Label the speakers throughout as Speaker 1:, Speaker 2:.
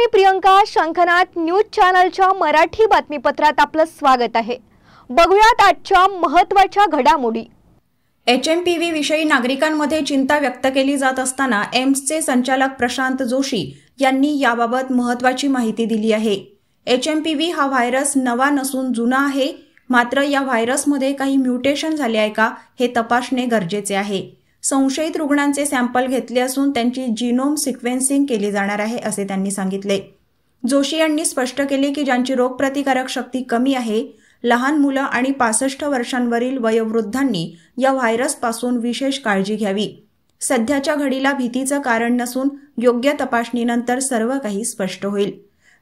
Speaker 1: मी प्रियंका. शंखनाद न्यूज चॅनलच्या मराठी बातमीपत्रात आपलं स्वागत आहे. बघूयात आजच्या महत्त्वाच्या घडामोडी.
Speaker 2: HMPV विषयी नागरिकांमध्ये चिंता व्यक्त केली जात असताना एम्सचे संचालक प्रशांत जोशी यांनी याबाबत महत्त्वाची माहिती दिली आहे. HMPV हा व्हायरस नवा नसून जुना आहे, मात्र या व्हायरसमध्ये काही म्युटेशन झाले आहे का हे तपासणे गरजेचे आहे. संशयित रुग्णांचे सॅम्पल घेतले असून त्यांची जीनोम सिक्वेन्सिंग केली जाणार आहे असे त्यांनी सांगितले. जोशी यांनी स्पष्ट केले की ज्यांची रोगप्रतिकारक शक्ती कमी आहे, लहान मुलं आणि 65 वर्षांवरील वयोवृद्धांनी या व्हायरसपासून विशेष काळजी घ्यावी. सध्याच्या घडीला भीतीचं कारण नसून योग्य तपासणीनंतर सर्व काही स्पष्ट होईल.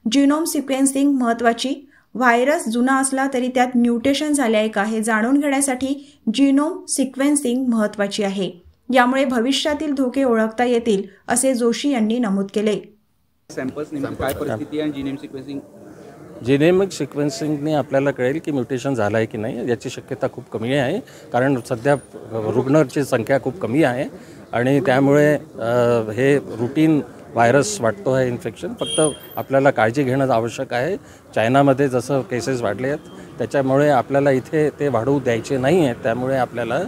Speaker 2: जीनोम सिक्वेन्सिंग महत्त्वाची. व्हायरस जुना असला तरी त्यात म्युटेशन झाले आहे का हे जाणून घेण्यासाठी जीनोम सिक्वेन्सिंग महत्त्वाची आहे. यामुळे भविष्यातील धोके ओळखता येतील असे जोशी यांनी नमूद केले.
Speaker 3: सॅम्पल्स नेमकी काय परिस्थिती आहे जीनोम सिक्वेन्सिंग?
Speaker 4: जीनोमिक सिक्वेन्सिंगने आपल्याला कळेल की म्युटेशन झालं आहे की नाही. याची शक्यता खूप कमी आहे, कारण सध्या रुग्णांची संख्या खूप कमी आहे आणि त्यामुळे हे रुटीन व्हायरस वाटतो आहे इन्फेक्शन. फक्त आपल्याला काळजी घेणं आवश्यक आहे. चायनामध्ये जसं केसेस वाढले आहेत त्याच्यामुळे आपल्याला इथे ते वाढवू द्यायचे नाही आहेत, त्यामुळे आपल्याला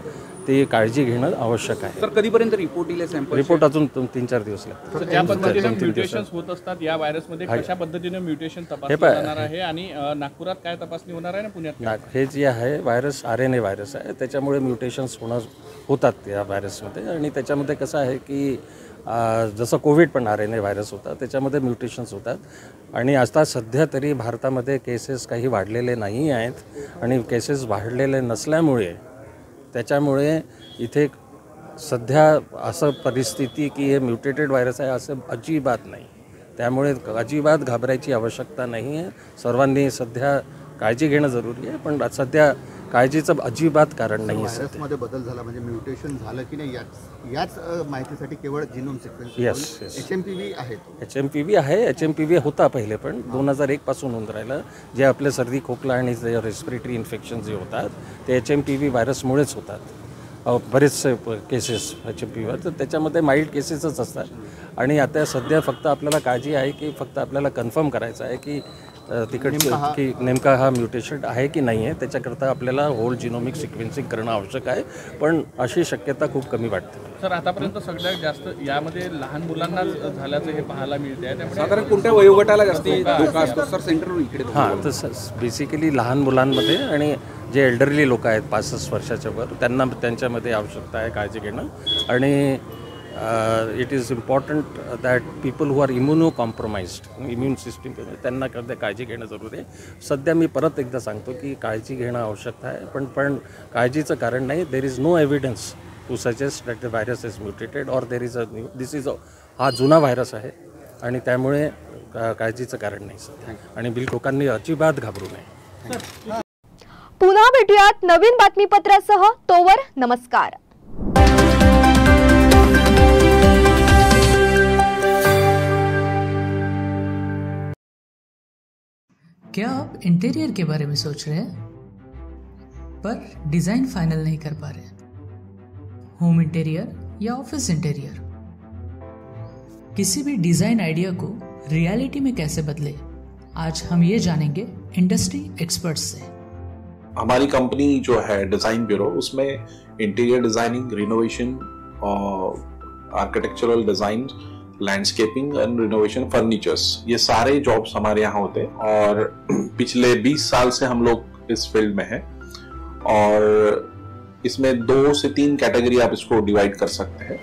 Speaker 4: ती काळजी घेणं आवश्यक आहे.
Speaker 3: सर, कधीपर्यंत रिपोर्ट येईल? सॅम्पल
Speaker 4: रिपोर्ट अजून 3-4 दिवस लागतात.
Speaker 5: ज्या पद्धतीने म्युटेशन्स होत असतात या व्हायरसमध्ये, कशा पद्धतीने म्युटेशन तपासलं जाणार आहे आणि नागपुरात काय तपासणी होणार आहे ना पुण्यात?
Speaker 4: हे जे आहे व्हायरस RNA व्हायरस आहे, त्याच्यामुळे म्युटेशन्स होतात या व्हायरसमध्ये. आणि त्याच्यामध्ये कसं आहे की जसं कोविड पण RNA व्हायरस होता, त्याच्यामध्ये म्युटेशन्स होतात. आणि आता सध्या तरी भारतामध्ये केसेस काही वाढलेले नाही आहेत आणि केसेस वाढलेले नसल्यामुळे त्याच्यामुळे इथे सध्या असं परिस्थिती की हे म्युटेटेड व्हायरस आहे असं अजिबात नाही. त्यामुळे अजिबात घाबरायची आवश्यकता नाही आहे. सर्वांनी सध्या काळजी घेणं जरुरी आहे, पण सध्या काळजीचं अजिबात कारण नाही आहे.
Speaker 6: व्हायरसमध्ये बदल झाला म्हणजे म्युटेशन झालं की नाही याच माहितीसाठी केवळ जीनोम सिक्वेन्स.
Speaker 4: येस.
Speaker 6: HMPV आहे.
Speaker 4: HMPV आहे. HMPV होता पहिले, पण 2001 पासून होऊन राहिलं. जे आपले सर्दी खोकला आणि जे रेस्पिरेटरी इन्फेक्शन जे होतात ते HMPV व्हायरसमुळेच होतात. बरेचसे केसेस HMPV तर त्याच्यामध्ये माइल्ड केसेसच असतात. आणि आता सध्या फक्त आपल्याला काळजी आहे की फक्त आपल्याला कन्फर्म करायचं आहे की तिकडचं की नेमका हा म्युटेशन आहे की नाही आहे. त्याच्याकरता आपल्याला होल जीनोमिक सिक्वेन्सिंग करणं आवश्यक आहे, पण अशी शक्यता खूप कमी वाटते.
Speaker 5: सर, आतापर्यंत सगळ्यात जास्त यामध्ये लहान मुलांना झाल्याचं हे पाहायला मिळते आहे. त्यामुळे
Speaker 3: साधारण कोणत्या वयोगटाला जास्त धोका असतो सर? सेंटर इकडे.
Speaker 4: हां, तर बेसिकली लहान मुलांमध्ये आणि जे एल्डरली लोक आहेत 65 वर्षाच्या वर, त्यांच्यामध्ये आवश्यकता आहे काळजी घेणं. आणि it is important that people who are immuno compromised, immune system, त्यांना काळजी घेणं जरुरी आहे. सध्या मी परत एकदा सांगतो की काळजी घेणं आवश्यक आहे, पण काळजीचं कारण नाही. There is no evidence to suggest that the virus is mutated or there is हा जुना व्हायरस आहे आणि त्यामुळे काळजीचं कारण नाही सध्या. आणि लोकांनी अजिबात घाबरू नये.
Speaker 1: पुन्हा भेटूयात नवीन बातमीपत्रासह. तोवर नमस्कार.
Speaker 7: क्या आप इंटीरियर के बारे में सोच रहे हैं पर डिजाइन फाइनल नहीं कर पा रहे? होम इंटीरियर या ऑफिस इंटीरियर, किसी भी डिजाइन आइडिया को रियलिटी में कैसे बदले, आज हम ये जानेंगे इंडस्ट्री एक्सपर्ट्स से.
Speaker 8: हमारी कंपनी जो है डिजाइन ब्यूरो, उसमें interior designing, renovation, architectural design, landscaping end renovation, furnitures, ये सारे जॉब्स हमारे यहाँ होते हैं. और पिछले 20 साल से हम लोग इस फील्ड में हैं. और इसमें 2 से 3 कैटेगरी आप इसको डिवाइड कर सकते हैं,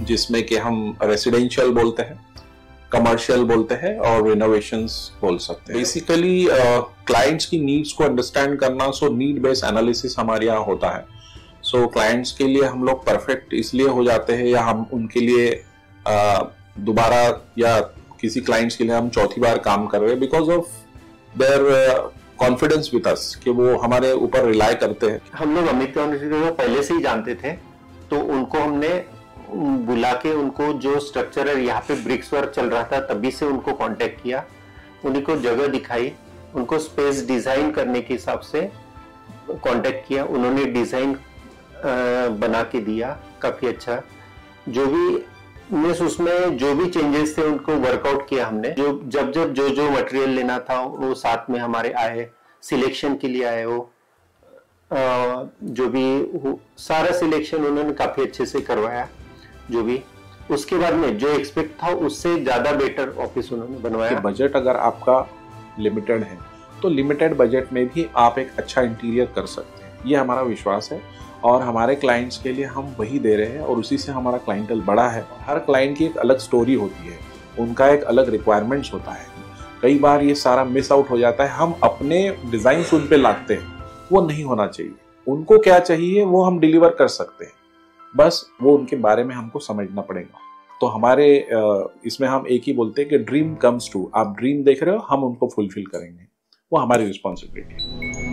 Speaker 8: जिसमें कि हम रेसिडेंशियल बोलते हैं, कमर्शियल बोलते हैं और रिनोवेशंस बोल सकते हैं. बेसिकली क्लाइंट्स की नीड्स को अंडरस्टैंड करना, सो नीड बेस्ड एनालिसिस हमारे यहाँ होता है. सो क्लाइंट्स के लिए हम लोग परफेक्ट इसलिए हो जाते हैं, या हम उनके लिए दोबारा या किसी क्लाइंट्स के लिए हम चौथी बार काम कर रहे हैं because of their confidence with us, कि वो हमारे ऊपर रिलाय करते हैं.
Speaker 9: हम लोग अमित को पहले से ही जानते थे, तो उनको हमने बुला के उनको जो स्ट्रक्चर है, यहाँ पे ब्रिक्स वर्क चल रहा था तभी से उनको कांटेक्ट किया, उन्हीं को जगह दिखाई, उनको स्पेस डिजाइन करने के हिसाब से कांटेक्ट किया. उन्होंने डिजाइन बना के दिया काफी अच्छा. जो भी मीन्स उसमें जो भी चेंजेस थे उनको वर्कआउट किया हमने। जब जो मटेरियल लेना था वो साथ में हमारे आए, सिलेक्शन के लिए आए, वो जो भी सारा सिलेक्शन उन्होंने काफी अच्छे से करवाया। जो भी उसके बाद में जो एक्सपेक्ट था उससे ज्यादा बेटर ऑफिस उन्होंने बनवाया।
Speaker 8: बजट अगर आपका लिमिटेड है तो लिमिटेड बजट में भी आप एक अच्छा इंटीरियर कर सकते हैं, ये हमारा विश्वास है और हमारे क्लाइंट्स के लिए हम वही दे रहे हैं और उसी से हमारा क्लाइंटल बड़ा है। हर क्लाइंट की एक अलग स्टोरी होती है, उनका एक अलग रिक्वायरमेंट्स होता है। कई बार ये सारा मिस आउट हो जाता है, हम अपने डिजाइन उन पे लाते हैं, वो नहीं होना चाहिए। उनको क्या चाहिए वो हम डिलीवर कर सकते हैं, बस वो उनके बारे में हमको समझना पड़ेगा। तो हमारे इसमें हम एक ही बोलते हैं कि ड्रीम कम्स ट्रू। आप ड्रीम देख रहे हो, हम उनको फुलफिल करेंगे, वो हमारी रिस्पॉन्सिबिलिटी है।